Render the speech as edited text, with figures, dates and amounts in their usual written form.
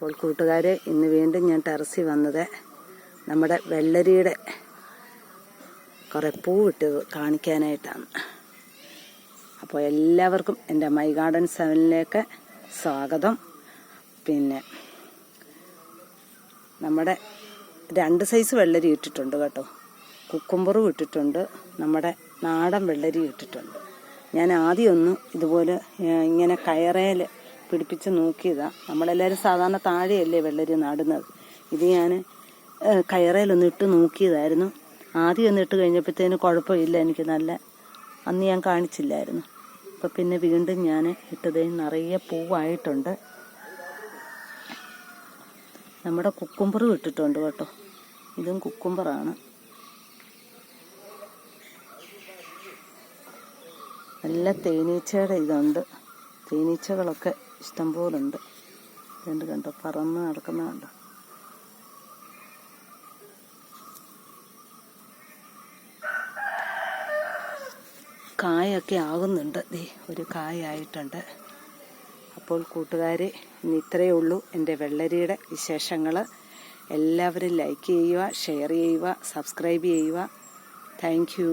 അപ്പോൾ കൂട്ടുകാരെ, ഇന്ന് വീണ്ടും ഞാൻ ടെറസിൽ വന്നത് നമ്മുടെ വെള്ളരിയുടെ കുറേ പൂവിട്ട് കാണിക്കാനായിട്ടാണ്. അപ്പോൾ എല്ലാവർക്കും എൻ്റെ മൈ ഗാർഡൻ 7ലേക്ക് സ്വാഗതം. പിന്നെ നമ്മുടെ 2 സൈസ് വെള്ളരി ഇട്ടിട്ടുണ്ട് കേട്ടോ. കുക്കുംബറും ഇട്ടിട്ടുണ്ട്, നമ്മുടെ നാടൻ വെള്ളരി ഇട്ടിട്ടുണ്ട്. ഞാൻ ആദ്യം ഒന്ന് ഇതുപോലെ ഇങ്ങനെ കയറേൽ പിടിപ്പിച്ച് നോക്കിയതാണ്. നമ്മളെല്ലാവരും സാധാരണ താഴെയല്ലേ വെള്ളരി നടുന്നത്. ഇത് ഞാൻ കയറേലൊന്ന് ഇട്ട് നോക്കിയതായിരുന്നു. ആദ്യം ഒന്ന് ഇട്ട് കഴിഞ്ഞപ്പോഴത്തേന് കുഴപ്പമില്ല, എനിക്ക് നല്ല അന്ന് ഞാൻ കാണിച്ചില്ലായിരുന്നു. അപ്പം പിന്നെ വീണ്ടും ഞാൻ ഇട്ടതേ നിറയെ പൂവായിട്ടുണ്ട്. നമ്മുടെ കുക്കുംബറും ഇട്ടിട്ടുണ്ട് കേട്ടോ. ഇതും കുക്കുംബറാണ്. നല്ല തേനീച്ചയുടെ ഇതുണ്ട്. തേനീച്ചകളൊക്കെ ഇഷ്ടംപോലുണ്ട്. ഇതുണ്ട് കണ്ടോ, പറന്ന് നടക്കുന്നുണ്ട്. കായൊക്കെ ആകുന്നുണ്ട്. ഒരു കായായിട്ടുണ്ട്. അപ്പോൾ കൂട്ടുകാരെ, ഇന്ന് ഇത്രയേ ഉള്ളൂ എൻ്റെ വെള്ളരിയുടെ വിശേഷങ്ങൾ. എല്ലാവരും ലൈക്ക് ചെയ്യുക, ഷെയർ ചെയ്യുക, സബ്സ്ക്രൈബ് ചെയ്യുക. Thank you.